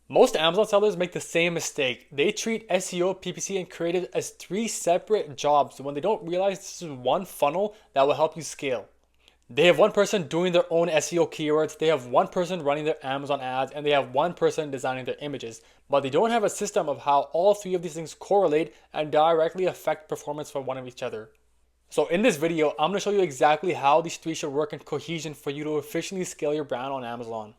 Most Amazon sellers make the same mistake. They treat SEO, PPC, and creative as three separate jobs when they don't realize this is one funnel that will help you scale. They have one person doing their own SEO keywords, they have one person running their Amazon ads, and they have one person designing their images. But they don't have a system of how all three of these things correlate and directly affect performance for one of each other. So in this video, I'm going to show you exactly how these three should work in cohesion for you to efficiently scale your brand on Amazon.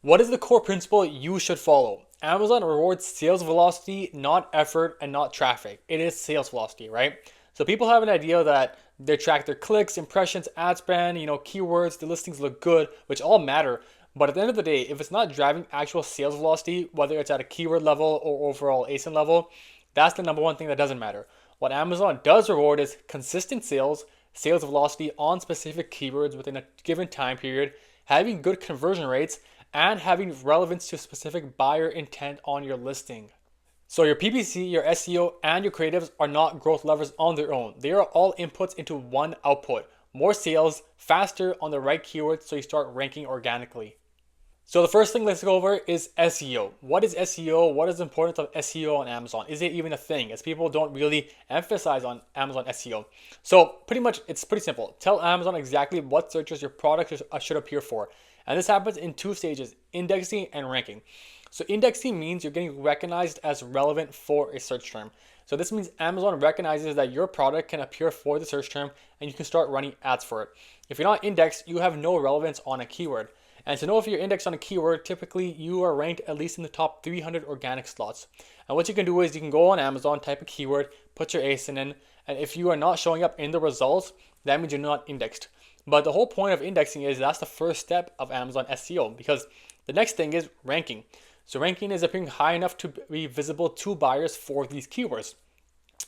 What is the core principle you should follow? Amazon rewards sales velocity, not effort and not traffic. It is sales velocity, right? So people have an idea that they track their clicks, impressions, ad spend, keywords, the listings look good, which all matter. But at the end of the day, if it's not driving actual sales velocity, whether it's at a keyword level or overall ASIN level, that's the number one thing that doesn't matter. What Amazon does reward is consistent sales, sales velocity on specific keywords within a given time period, having good conversion rates, and having relevance to specific buyer intent on your listing. So your PPC, your SEO, and your creatives are not growth levers on their own. They are all inputs into one output. More sales, faster on the right keywords so you start ranking organically. So the first thing let's go over is SEO. What is SEO? What is the importance of SEO on Amazon? Is it even a thing? As people don't really emphasize on Amazon SEO. So pretty much it's pretty simple. Tell Amazon exactly what searches your product should appear for. And this happens in two stages, indexing and ranking. So indexing means you're getting recognized as relevant for a search term. So this means Amazon recognizes that your product can appear for the search term and you can start running ads for it. If you're not indexed, you have no relevance on a keyword. And to know if you're indexed on a keyword, typically you are ranked at least in the top 300 organic slots. And what you can do is you can go on Amazon, type a keyword, put your ASIN in, and if you are not showing up in the results, that means you're not indexed. But the whole point of indexing is that's the first step of Amazon SEO, because the next thing is ranking. So ranking is appearing high enough to be visible to buyers for these keywords.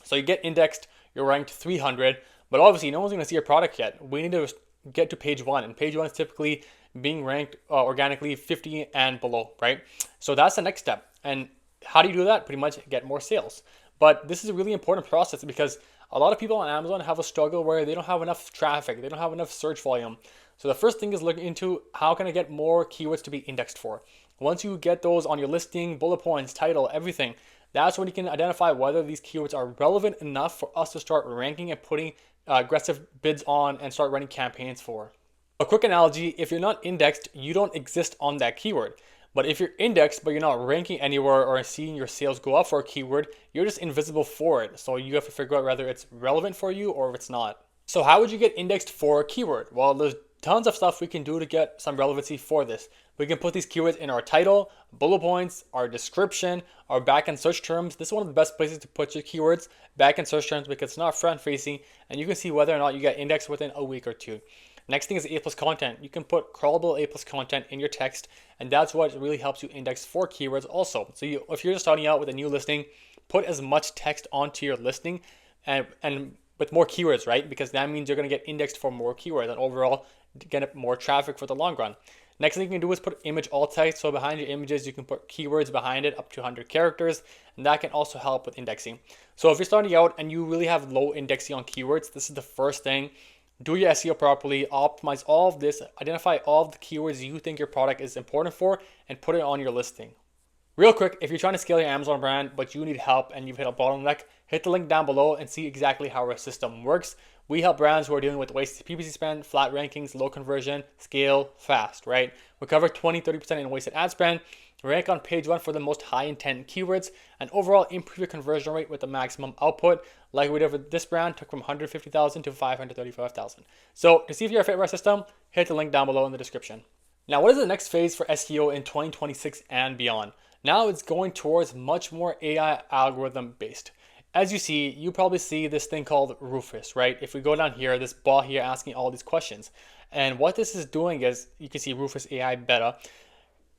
So you get indexed, you're ranked 300, but obviously no one's going to see your product yet. We need to get to page one, and page one is typically being ranked organically 50 and below, right? So that's the next step. And how do you do that? Pretty much get more sales. But this is a really important process because a lot of people on Amazon have a struggle where they don't have enough traffic, they don't have enough search volume. So the first thing is looking into how can I get more keywords to be indexed for. Once you get those on your listing, bullet points, title, everything, that's when you can identify whether these keywords are relevant enough for us to start ranking and putting aggressive bids on and start running campaigns for. A quick analogy, if you're not indexed, you don't exist on that keyword. But if you're indexed, but you're not ranking anywhere or seeing your sales go up for a keyword, you're just invisible for it. So you have to figure out whether it's relevant for you or if it's not. So how would you get indexed for a keyword? Well, there's tons of stuff we can do to get some relevancy for this. We can put these keywords in our title, bullet points, our description, our backend search terms. This is one of the best places to put your keywords, backend search terms, because it's not front facing and you can see whether or not you get indexed within a week or two. Next thing is A+ content. You can put crawlable A+ content in your text, and that's what really helps you index for keywords also. So if you're just starting out with a new listing, put as much text onto your listing and with more keywords, right? Because that means you're going to get indexed for more keywords and overall get more traffic for the long run. Next thing you can do is put image alt text. So behind your images, you can put keywords behind it up to 100 characters, and that can also help with indexing. So if you're starting out and you really have low indexing on keywords, this is the first thing. Do your SEO properly, optimize all of this, identify all of the keywords you think your product is important for, and put it on your listing. Real quick, if you're trying to scale your Amazon brand, but you need help and you've hit a bottleneck, hit the link down below and see exactly how our system works. We help brands who are dealing with wasted PPC spend, flat rankings, low conversion, scale fast, right? We cover 20-30% in wasted ad spend, rank on page one for the most high intent keywords, and overall improve your conversion rate with the maximum output. Like we did with this brand, took from 150,000 to 535,000. So to see if you're a fit for our system, hit the link down below in the description. Now, what is the next phase for SEO in 2026 and beyond? Now it's going towards much more AI algorithm based. As you see, you probably see this thing called Rufus, right? If we go down here, this bot here asking all these questions. And what this is doing is, you can see Rufus AI beta.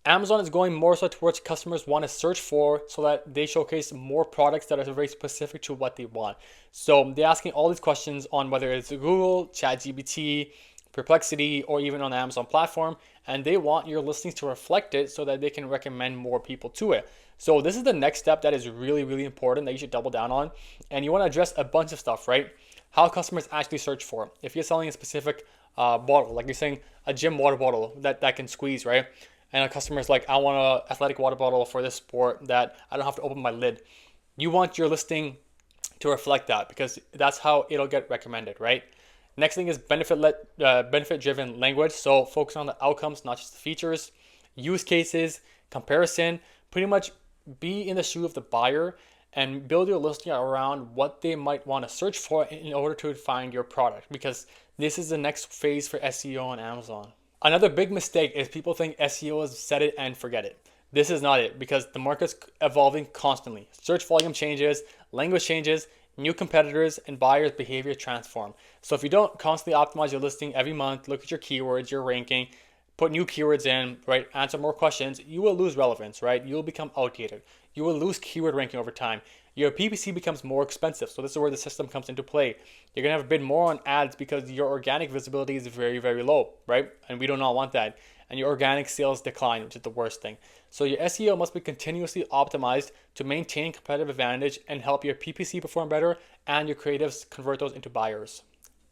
Amazon is going more so towards customers want to search for so that they showcase more products that are very specific to what they want. So they're asking all these questions on whether it's Google, ChatGPT, Perplexity, or even on the Amazon platform, and they want your listings to reflect it so that they can recommend more people to it. So this is the next step that is really, really important that you should double down on. And you want to address a bunch of stuff, right? How customers actually search for it. If you're selling a specific bottle, like you're saying a gym water bottle that can squeeze, right? and a customer's like, I want an athletic water bottle for this sport that I don't have to open my lid. You want your listing to reflect that because that's how it'll get recommended, right? Next thing is benefit driven language. So focus on the outcomes, not just the features, use cases, comparison, pretty much be in the shoe of the buyer and build your listing around what they might want to search for in order to find your product, because this is the next phase for SEO on Amazon. Another big mistake is people think SEO is set it and forget it. This is not it, because the market's evolving constantly. Search volume changes, language changes, new competitors and buyers' behavior transform. So if you don't constantly optimize your listing every month, look at your keywords, your ranking, put new keywords in, right? Answer more questions, you will lose relevance, right? You will become outdated. You will lose keyword ranking over time. Your PPC becomes more expensive. So this is where the system comes into play. You're going to have to bid more on ads because your organic visibility is very, very low, right? And we do not want that. And your organic sales decline, which is the worst thing. So your SEO must be continuously optimized to maintain competitive advantage and help your PPC perform better and your creatives convert those into buyers.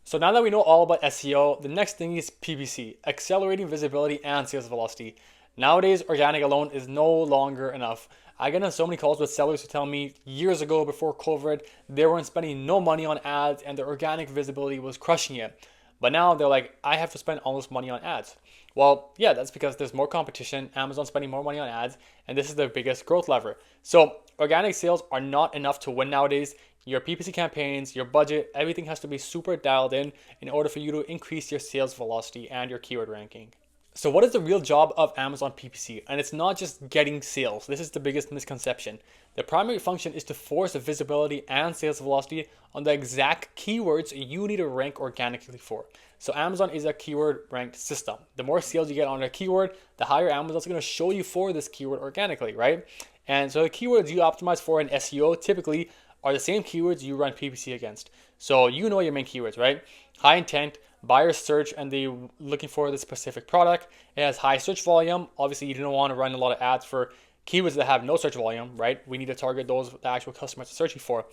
So now that we know all about SEO, the next thing is PPC, accelerating visibility and sales velocity. Nowadays, organic alone is no longer enough. I get on so many calls with sellers who tell me years ago before COVID, they weren't spending no money on ads and their organic visibility was crushing it. But now they're like, I have to spend all this money on ads. Well, yeah, that's because there's more competition. Amazon's spending more money on ads, and this is their biggest growth lever. So organic sales are not enough to win nowadays. Your PPC campaigns, your budget, everything has to be super dialed in order for you to increase your sales velocity and your keyword ranking. So what is the real job of Amazon PPC? And it's not just getting sales. This is the biggest misconception. The primary function is to force the visibility and sales velocity on the exact keywords you need to rank organically for. So Amazon is a keyword ranked system. The more sales you get on a keyword, the higher Amazon's going to show you for this keyword organically, right? And so the keywords you optimize for in SEO typically are the same keywords you run PPC against. So you know your main keywords, right? High intent, buyers search and they're looking for the specific product. It has high search volume. Obviously, you don't want to run a lot of ads for keywords that have no search volume, right? We need to target those the actual customers are searching for.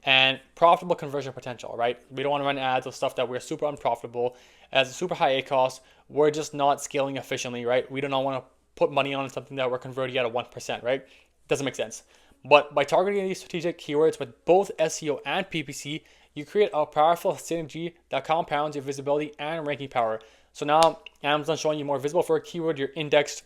And profitable conversion potential, right? We don't want to run ads with stuff that we're super unprofitable, as a super high A cost. We're just not scaling efficiently, right? We do not want to put money on something that we're converting at a 1%, right? Doesn't make sense. But by targeting these strategic keywords with both SEO and PPC, you create a powerful synergy that compounds your visibility and ranking power. So now Amazon's showing you more visible for a keyword, you're indexed,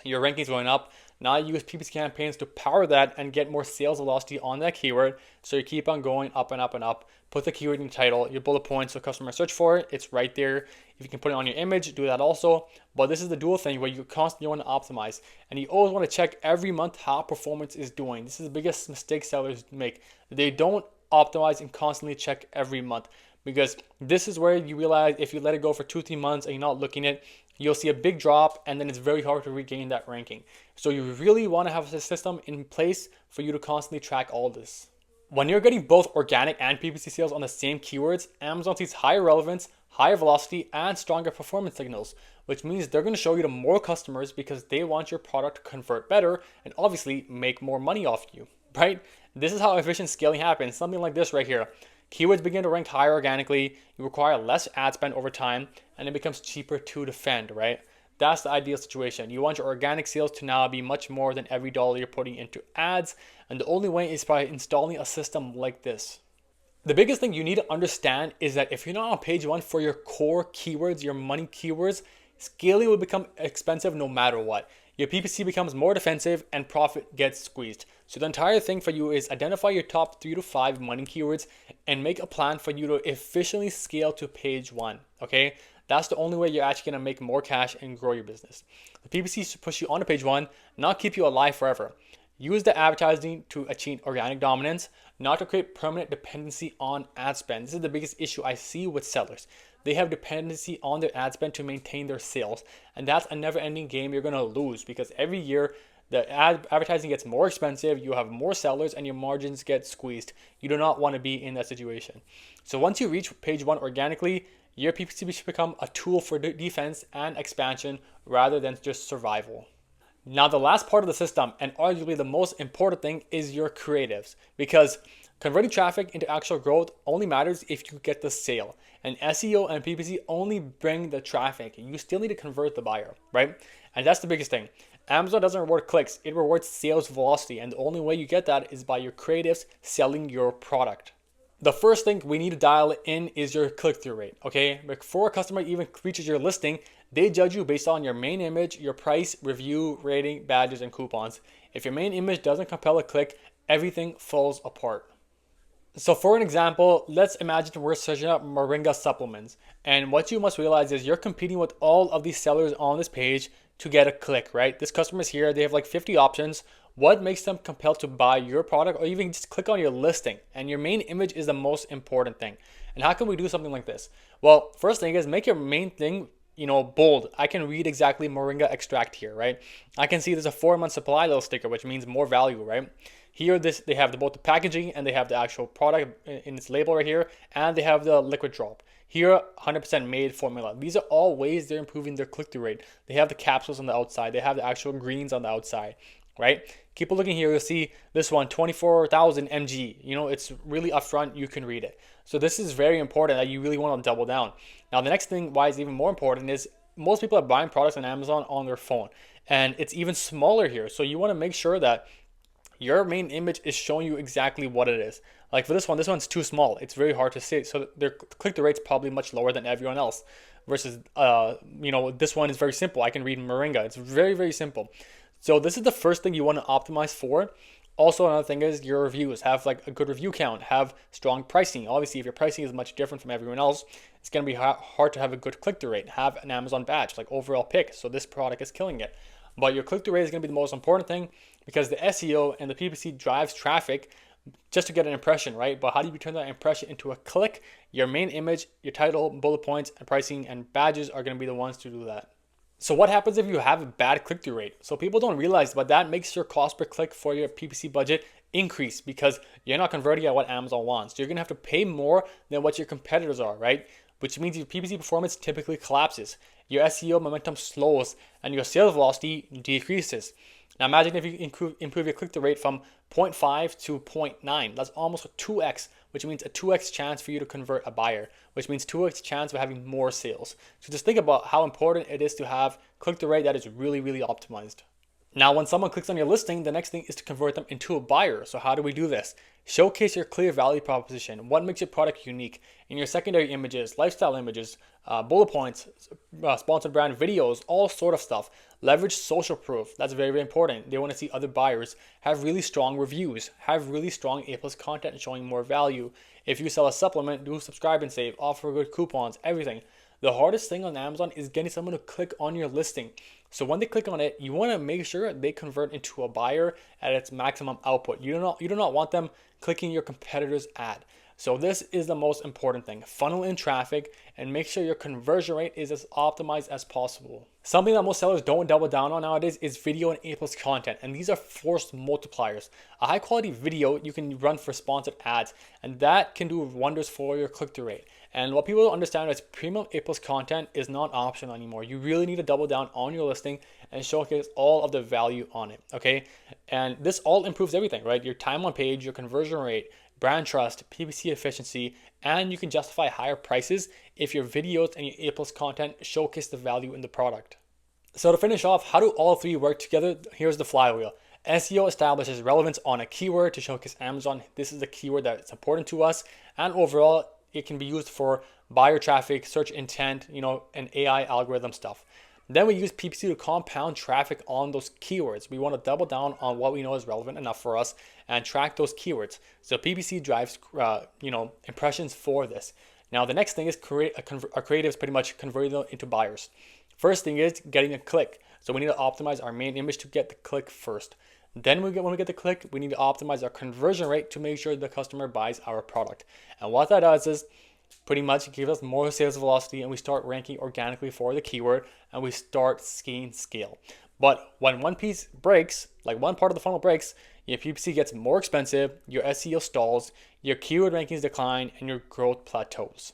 your rankings going up. Now you use PPC campaigns to power that and get more sales velocity on that keyword. So you keep on going up and up and up. Put the keyword in the title, your bullet points so customers search for it. It's right there. If you can put it on your image, do that also. But this is the dual thing where you constantly want to optimize. And you always want to check every month how performance is doing. This is the biggest mistake sellers make. They don't optimize and constantly check every month, because this is where you realize if you let it go for 2-3 months and you're not looking at it, you'll see a big drop and then it's very hard to regain that ranking. So you really want to have a system in place for you to constantly track all this. When you're getting both organic and PPC sales on the same keywords, Amazon sees higher relevance, higher velocity, and stronger performance signals, which means they're going to show you to more customers because they want your product to convert better and obviously make more money off you, right? This is how efficient scaling happens. Something like this right here. Keywords begin to rank higher organically, you require less ad spend over time, and it becomes cheaper to defend, right? That's the ideal situation. You want your organic sales to now be much more than every dollar you're putting into ads, and the only way is by installing a system like this. The biggest thing you need to understand is that if you're not on page one for your core keywords, your money keywords, scaling will become expensive no matter what. Your PPC becomes more defensive and profit gets squeezed. So the entire thing for you is identify your top 3 to 5 money keywords and make a plan for you to efficiently scale to page one, okay? That's the only way you're actually gonna make more cash and grow your business. The PPC is to push you onto page one, not keep you alive forever. Use the advertising to achieve organic dominance, not to create permanent dependency on ad spend. This is the biggest issue I see with sellers. They have dependency on their ad spend to maintain their sales. And that's a never-ending game you're gonna lose, because every year the advertising gets more expensive, you have more sellers, and your margins get squeezed. You do not want to be in that situation. So once you reach page one organically, your PPC should become a tool for defense and expansion rather than just survival. Now, the last part of the system, and arguably the most important thing, is your creatives, because converting traffic into actual growth only matters if you get the sale. And SEO and PPC only bring the traffic. You still need to convert the buyer, right? And that's the biggest thing. Amazon doesn't reward clicks, it rewards sales velocity. And the only way you get that is by your creatives selling your product. The first thing we need to dial in is your click-through rate, okay? Before a customer even reaches your listing, they judge you based on your main image, your price, review, rating, badges, and coupons. If your main image doesn't compel a click, everything falls apart. So for an example, let's imagine we're searching up Moringa supplements. And what you must realize is you're competing with all of these sellers on this page to get a click, right? This customer's here, they have like 50 options. What makes them compelled to buy your product or even just click on your listing? And your main image is the most important thing. And how can we do something like this? Well, first thing is make your main thing, bold. I can read exactly Moringa extract here, right? I can see there's a 4-month supply little sticker, which means more value, right? Here, they have both the packaging and they have the actual product in its label right here, and they have the liquid drop. Here, 100% made formula. These are all ways they're improving their click-through rate. They have the capsules on the outside. They have the actual greens on the outside, right? Keep looking here. You'll see this one, 24,000 mg. It's really upfront. You can read it. So this is very important that you really want to double down. Now, the next thing why it's even more important is most people are buying products on Amazon on their phone, and it's even smaller here. So you want to make sure that your main image is showing you exactly what it is. Like for this one's too small. It's very hard to see. So their click-through rate's probably much lower than everyone else. Versus, this one is very simple. I can read Moringa. It's very, very simple. So this is the first thing you want to optimize for. Also, another thing is your reviews. Have like a good review count. Have strong pricing. Obviously, if your pricing is much different from everyone else, it's going to be hard to have a good click-through rate. Have an Amazon badge, like overall pick. So this product is killing it. But your click-through rate is going to be the most important thing because the SEO and the PPC drives traffic just to get an impression, right? But how do you turn that impression into a click? Your main image, your title, bullet points, and pricing and badges are going to be the ones to do that. So what happens if you have a bad click-through rate? So people don't realize, but that makes your cost per click for your PPC budget increase because you're not converting at what Amazon wants. So you're going to have to pay more than what your competitors are, right? Which means your PPC performance typically collapses. Your SEO momentum slows and your sales velocity decreases. Now imagine if you improve your click-through rate from 0.5 to 0.9. That's almost a 2x, which means a 2x chance for you to convert a buyer, which means 2x chance of having more sales. So just think about how important it is to have click-through rate that is really, really optimized. Now, when someone clicks on your listing, the next thing is to convert them into a buyer. So how do we do this? Showcase your clear value proposition. What makes your product unique? In your secondary images, lifestyle images, bullet points, sponsored brand videos, all sort of stuff. Leverage social proof. That's very, very important. They want to see other buyers. Have really strong reviews. Have really strong A+ content showing more value. If you sell a supplement, do subscribe and save. Offer good coupons, everything. The hardest thing on Amazon is getting someone to click on your listing. So when they click on it, you want to make sure they convert into a buyer at its maximum output. You do not want them clicking your competitor's ad. So this is the most important thing. Funnel in traffic and make sure your conversion rate is as optimized as possible. Something that most sellers don't double down on nowadays is video and A+ content. And these are force multipliers. A high quality video you can run for sponsored ads, and that can do wonders for your click-through rate. And what people don't understand is premium A+ content is not optional anymore. You really need to double down on your listing and showcase all of the value on it, okay? And this all improves everything, right? Your time on page, your conversion rate, brand trust, PPC efficiency, and you can justify higher prices if your videos and your A+ content showcase the value in the product. So to finish off, how do all three work together? Here's the flywheel. SEO establishes relevance on a keyword to showcase Amazon. This is a keyword that's important to us, and overall, it can be used for buyer traffic, search intent, and AI algorithm stuff. Then we use PPC to compound traffic on those keywords. We want to double down on what we know is relevant enough for us and track those keywords. So PPC drives, impressions for this. Now the next thing is our creatives pretty much converting them into buyers. First thing is getting a click. So we need to optimize our main image to get the click first. Then when we get the click, we need to optimize our conversion rate to make sure the customer buys our product. And what that does is pretty much give us more sales velocity, and we start ranking organically for the keyword, and we start seeing scale. But when one piece breaks, like one part of the funnel breaks, your PPC gets more expensive, your SEO stalls, your keyword rankings decline, and your growth plateaus.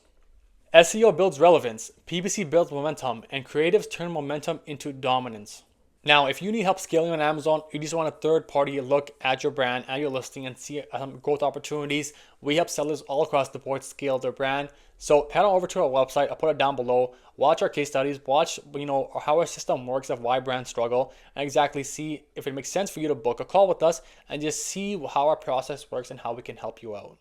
SEO builds relevance, PPC builds momentum, and creatives turn momentum into dominance. Now, if you need help scaling on Amazon, you just want a third party look at your brand and your listing and see growth opportunities. We help sellers all across the board scale their brand. So head on over to our website. I'll put it down below. Watch our case studies. Watch how our system works, of why brands struggle, and exactly see if it makes sense for you to book a call with us and just see how our process works and how we can help you out.